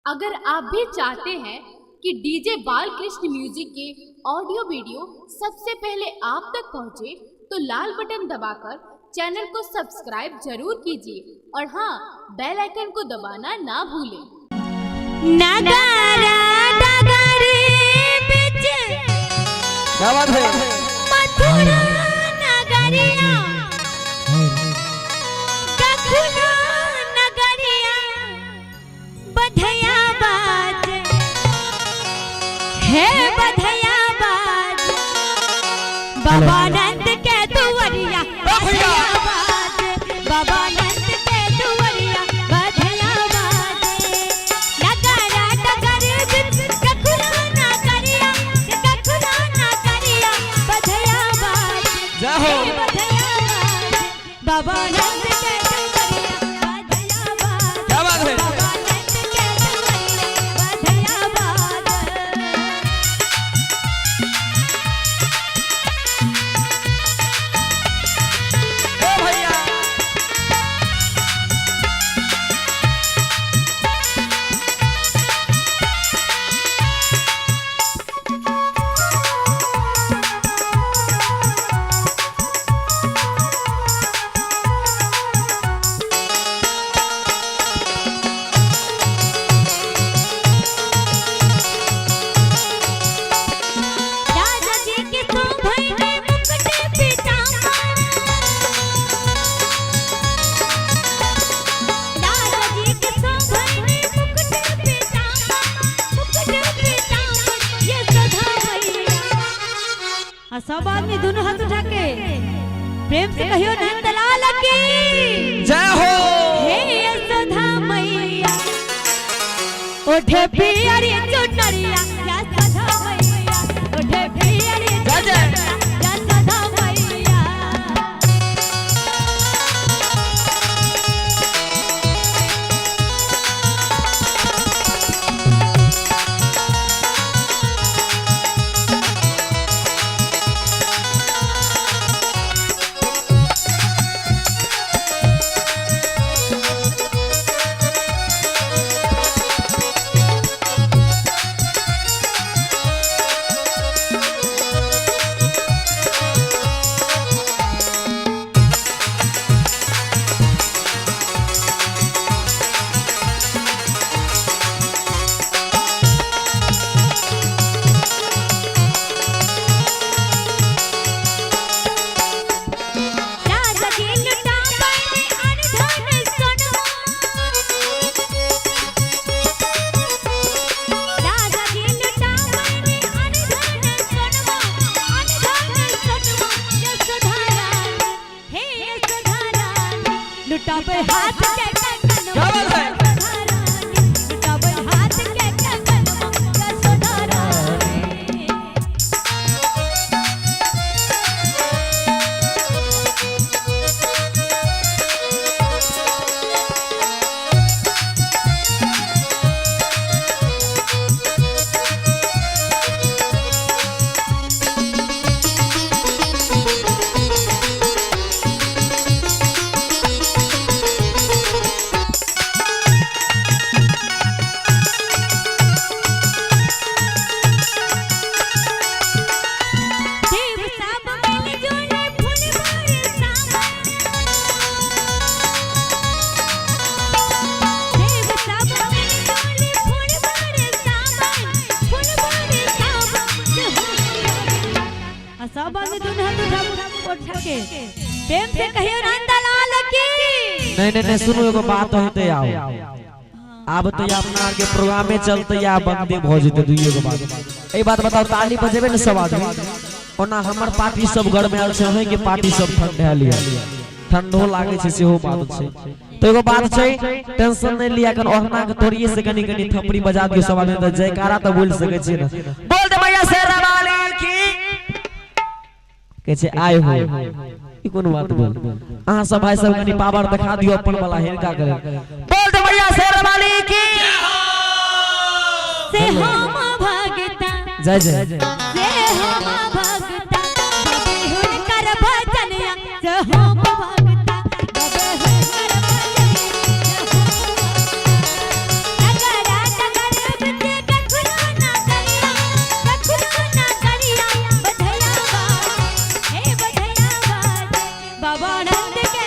अगर आप भी चाहते हैं कि डीजे बालकृष्ण म्यूजिक के ऑडियो वीडियो सबसे पहले आप तक पहुंचे, तो लाल बटन दबाकर चैनल को सब्सक्राइब जरूर कीजिए और हाँ, बेल आइकन को दबाना ना भूलें। नगारा डगरे बिच क्या बात है? मथुरा नगरिया कखुना नगरिया बधया बाज है बधया बाज बाबा नंद के दुवरिया बधया बाज बाबा नंद के दुवरिया बधया बाज नगारा डगरे बिच कखुना नगरिया बधया बाज जय हो। बधया बाज बाबा नंद के दुवरिया बधया बाज क्या बात है? बाबा नंद के दुवरिया बधया बाज ओ भैया राजा जी के शोभने मुकुट पीताम्बर राजा जी के शोभने मुकुट पीताम्बर ये सधा मैया सब आदमी दोनों हाथ उठा के प्रेम से कहियो नंदलाल की जय हो। हे सधा मैया ओठे पियरी चुनरिया या सधा मैया ओठे पियरी जय जय। या सधा मैया राजा जी लुटा बने अनधन सोनवा राजा जी लुटा बने अनधन सोनवा यशोधरा हे यशोधरा लुटा पे हाथ के कंगनवा क्या बात है? लुटा पे हाथ के कंगनवा यशोधरा देव सब मिल जुले फूल बरसावे देव सब मिल जुले फूल बरसावे सब आदमी दोनों हाथ उठा के प्रेम से कहियो नंदलाल की नहीं सुनो एगो बात होते आओ। अब तो ये अपना के प्रोग्राम में चलते या बंदे भोजते दुइयो के बात। ए बात बताओ, ताली बजेबे न सब आदमी ओना हमर पार्टी सब घर में आल छै है के पार्टी सब ठंडा लिया ठंडो लागे छै सेहो बात छै। तो एगो बात छै, टेंशन नहीं लिया कर ओहना के तोड़िए से कनी थपड़ी बजा दियो सब आदमी, तो जयकारा तो बोल सके छी ना। बोल दे भैया शेरा वाली की कहे छै आय हो। ई कोन बात बोल अहाँ सब भाई सब कनी पावर दिखा दियो अपन वाला हेरका करे। बोल दे भैया शेरा वाली की से हम भगता जय जय। से हम भगता हुनकर भजनिया से हम भगता हुनकर भजनिया आनंद के